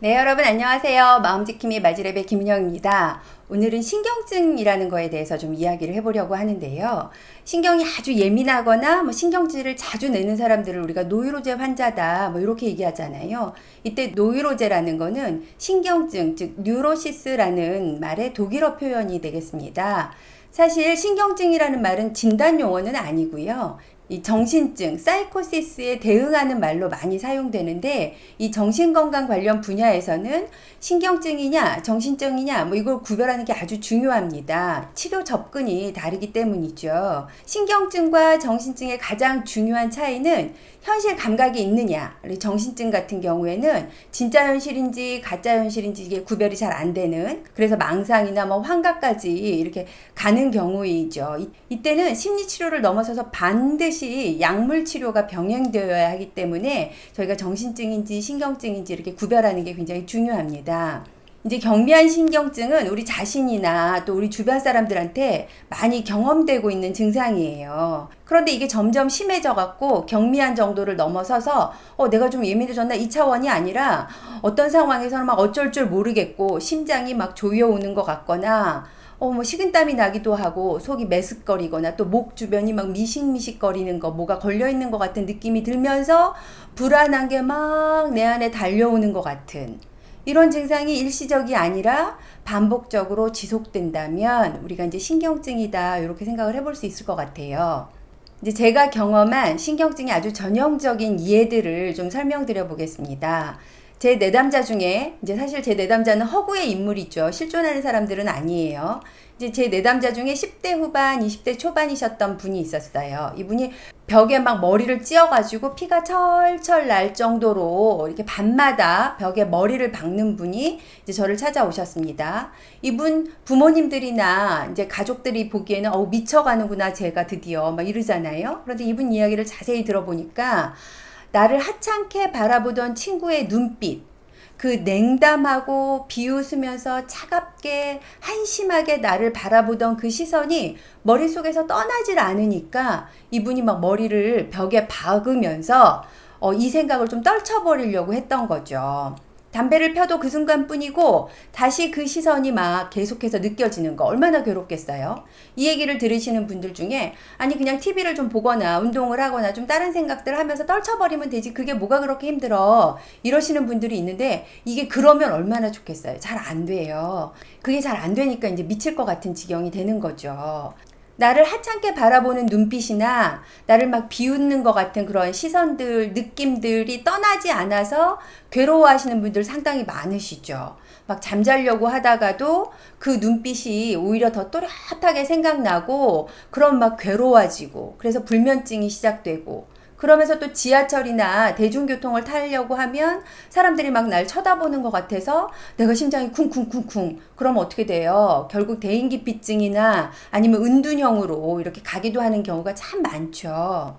네, 여러분 안녕하세요. 마음지킴이 마지랩의 김은영입니다. 오늘은 신경증이라는 거에 대해서 좀 이야기를 해보려고 하는데요. 신경이 아주 예민하거나 신경질을 자주 내는 사람들을 우리가 노이로제 환자다 이렇게 얘기하잖아요. 이때 노이로제라는 거는 신경증, 즉 뉴로시스라는 말의 독일어 표현이 되겠습니다. 사실 신경증이라는 말은 진단 용어는 아니고요. 이 정신증, 사이코시스에 대응하는 말로 많이 사용되는데, 이 정신건강 관련 분야에서는 신경증이냐 정신증이냐 이걸 구별하는 게 아주 중요합니다. 치료 접근이 다르기 때문이죠. 신경증과 정신증의 가장 중요한 차이는 현실 감각이 있느냐. 정신증 같은 경우에는 진짜 현실인지 가짜 현실인지 이게 구별이 잘 안 되는, 그래서 망상이나 환각까지 이렇게 가는 경우이죠. 이때는 심리치료를 넘어서서 반드시 약물 치료가 병행되어야 하기 때문에 저희가 정신증인지 신경증인지 이렇게 구별하는 게 굉장히 중요합니다. 이제 경미한 신경증은 우리 자신이나 또 우리 주변 사람들한테 많이 경험되고 있는 증상이에요. 그런데 이게 점점 심해져 갖고 경미한 정도를 넘어서서 내가 좀 예민해졌나 이 차원이 아니라 어떤 상황에서는 막 어쩔 줄 모르겠고 심장이 막 조여오는 것 같거나 식은땀이 나기도 하고 속이 메스꺼리거나 또 목 주변이 막 미식미식거리는 거, 뭐가 걸려있는 것 같은 느낌이 들면서 불안한 게 막 내 안에 달려오는 것 같은 이런 증상이 일시적이 아니라 반복적으로 지속된다면 우리가 이제 신경증이다 이렇게 생각을 해볼 수 있을 것 같아요. 이제 제가 경험한 신경증의 아주 전형적인 예들을 좀 설명드려 보겠습니다. 제 내담자 중에, 이제 사실 제 내담자는 허구의 인물이죠. 실존하는 사람들은 아니에요. 이제 제 내담자 중에 10대 후반, 20대 초반이셨던 분이 있었어요. 이분이 벽에 막 머리를 찧어가지고 피가 철철 날 정도로 이렇게 밤마다 벽에 머리를 박는 분이 이제 저를 찾아오셨습니다. 이분 부모님들이나 이제 가족들이 보기에는 미쳐가는구나 제가 드디어 막 이러잖아요. 그런데 이분 이야기를 자세히 들어보니까 나를 하찮게 바라보던 친구의 눈빛, 그 냉담하고 비웃으면서 차갑게 한심하게 나를 바라보던 그 시선이 머릿속에서 떠나질 않으니까 이분이 막 머리를 벽에 박으면서 이 생각을 좀 떨쳐버리려고 했던 거죠. 담배를 펴도 그 순간뿐이고 다시 그 시선이 막 계속해서 느껴지는 거 얼마나 괴롭겠어요. 이 얘기를 들으시는 분들 중에 아니 그냥 TV를 좀 보거나 운동을 하거나 좀 다른 생각들을 하면서 떨쳐버리면 되지 그게 뭐가 그렇게 힘들어 이러시는 분들이 있는데, 이게 그러면 얼마나 좋겠어요. 잘 안 돼요. 그게 잘 안 되니까 이제 미칠 것 같은 지경이 되는 거죠. 나를 하찮게 바라보는 눈빛이나 나를 막 비웃는 것 같은 그런 시선들, 느낌들이 떠나지 않아서 괴로워하시는 분들 상당히 많으시죠. 막 잠자려고 하다가도 그 눈빛이 오히려 더 또렷하게 생각나고 그럼 막 괴로워지고 그래서 불면증이 시작되고, 그러면서 또 지하철이나 대중교통을 타려고 하면 사람들이 막 날 쳐다보는 것 같아서 내가 심장이 쿵쿵쿵쿵. 그럼 어떻게 돼요? 결국 대인기피증이나 아니면 은둔형으로 이렇게 가기도 하는 경우가 참 많죠.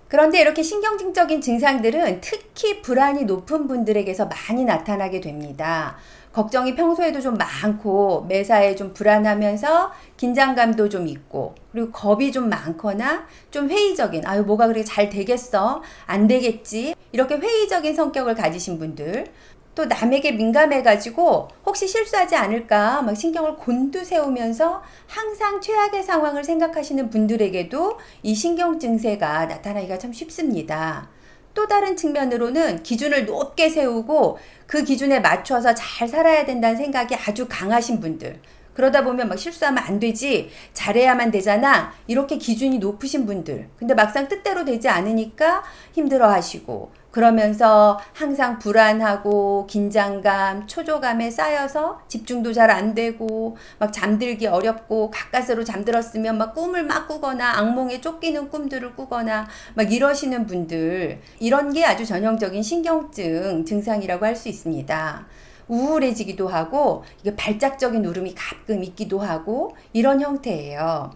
그런데 이렇게 신경증적인 증상들은 특히 불안이 높은 분들에게서 많이 나타나게 됩니다. 걱정이 평소에도 좀 많고 매사에 좀 불안하면서 긴장감도 좀 있고, 그리고 겁이 좀 많거나 좀 회의적인, 뭐가 그렇게 잘 되겠어? 안 되겠지? 이렇게 회의적인 성격을 가지신 분들, 또 남에게 민감해가지고 혹시 실수하지 않을까 막 신경을 곤두세우면서 항상 최악의 상황을 생각하시는 분들에게도 이 신경 증세가 나타나기가 참 쉽습니다. 또 다른 측면으로는 기준을 높게 세우고 그 기준에 맞춰서 잘 살아야 된다는 생각이 아주 강하신 분들, 그러다 보면 막 실수하면 안 되지, 잘해야만 되잖아, 이렇게 기준이 높으신 분들, 근데 막상 뜻대로 되지 않으니까 힘들어 하시고, 그러면서 항상 불안하고 긴장감, 초조감에 쌓여서 집중도 잘 안 되고 막 잠들기 어렵고, 가까스로 잠들었으면 막 꿈을 막 꾸거나 악몽에 쫓기는 꿈들을 꾸거나 막 이러시는 분들, 이런 게 아주 전형적인 신경증 증상이라고 할 수 있습니다. 우울해지기도 하고 이게 발작적인 울음이 가끔 있기도 하고 이런 형태예요.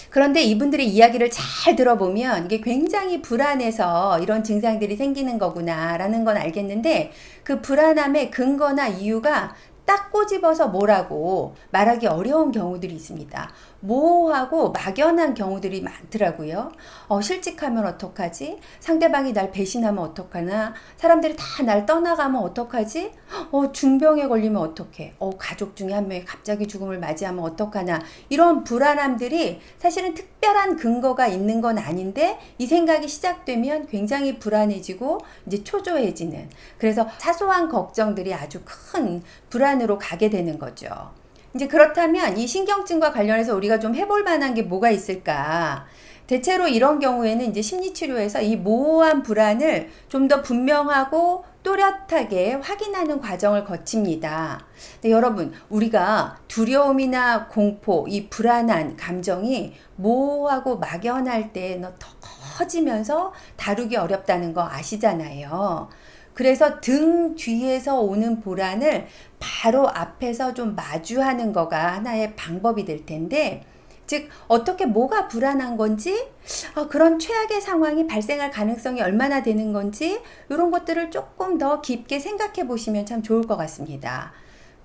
그런데 이분들의 이야기를 잘 들어보면 이게 굉장히 불안해서 이런 증상들이 생기는 거구나 라는 건 알겠는데, 그 불안함의 근거나 이유가 딱 꼬집어서 뭐라고 말하기 어려운 경우들이 있습니다. 모호하고 막연한 경우들이 많더라고요. 실직하면 어떡하지? 상대방이 날 배신하면 어떡하나? 사람들이 다 날 떠나가면 어떡하지? 중병에 걸리면 어떡해? 가족 중에 한 명이 갑자기 죽음을 맞이하면 어떡하나? 이런 불안함들이 사실은 특별한 근거가 있는 건 아닌데 이 생각이 시작되면 굉장히 불안해지고 이제 초조해지는, 그래서 사소한 걱정들이 아주 큰 불안으로 가게 되는 거죠. 이제 그렇다면 이 신경증과 관련해서 우리가 좀 해볼 만한 게 뭐가 있을까? 대체로 이런 경우에는 이제 심리치료에서 이 모호한 불안을 좀 더 분명하고 또렷하게 확인하는 과정을 거칩니다. 근데 여러분, 우리가 두려움이나 공포, 이 불안한 감정이 모호하고 막연할 때 더 커지면서 다루기 어렵다는 거 아시잖아요. 그래서 등 뒤에서 오는 불안을 바로 앞에서 좀 마주하는 거가 하나의 방법이 될 텐데, 즉 어떻게 뭐가 불안한 건지, 그런 최악의 상황이 발생할 가능성이 얼마나 되는 건지, 이런 것들을 조금 더 깊게 생각해 보시면 참 좋을 것 같습니다.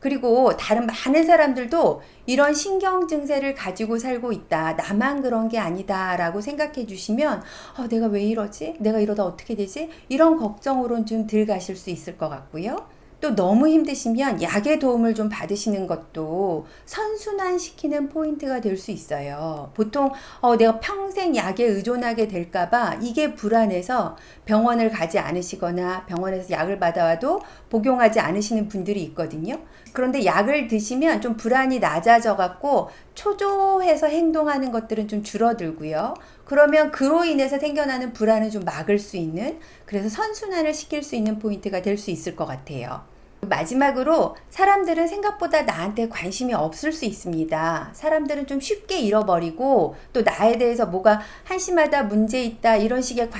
그리고 다른 많은 사람들도 이런 신경 증세를 가지고 살고 있다, 나만 그런 게 아니다 라고 생각해 주시면 내가 왜 이러지? 내가 이러다 어떻게 되지? 이런 걱정으로는 좀 덜 가실 수 있을 것 같고요. 또 너무 힘드시면 약의 도움을 좀 받으시는 것도 선순환시키는 포인트가 될 수 있어요. 보통 내가 평생 약에 의존하게 될까봐 이게 불안해서 병원을 가지 않으시거나 병원에서 약을 받아와도 복용하지 않으시는 분들이 있거든요. 그런데 약을 드시면 좀 불안이 낮아져 갖고 초조해서 행동하는 것들은 좀 줄어들고요. 그러면 그로 인해서 생겨나는 불안을 좀 막을 수 있는, 그래서 선순환을 시킬 수 있는 포인트가 될 수 있을 것 같아요. 마지막으로, 사람들은 생각보다 나한테 관심이 없을 수 있습니다. 사람들은 좀 쉽게 잃어버리고 또 나에 대해서 뭐가 한심하다, 문제 있다 이런 식의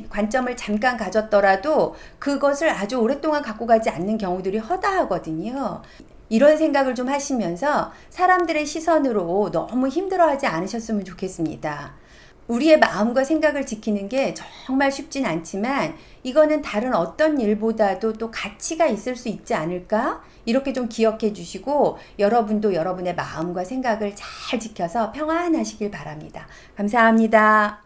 관점을 잠깐 가졌더라도 그것을 아주 오랫동안 갖고 가지 않는 경우들이 허다하거든요. 이런 생각을 좀 하시면서 사람들의 시선으로 너무 힘들어하지 않으셨으면 좋겠습니다. 우리의 마음과 생각을 지키는 게 정말 쉽진 않지만 이거는 다른 어떤 일보다도 또 가치가 있을 수 있지 않을까? 이렇게 좀 기억해 주시고 여러분도 여러분의 마음과 생각을 잘 지켜서 평안하시길 바랍니다. 감사합니다.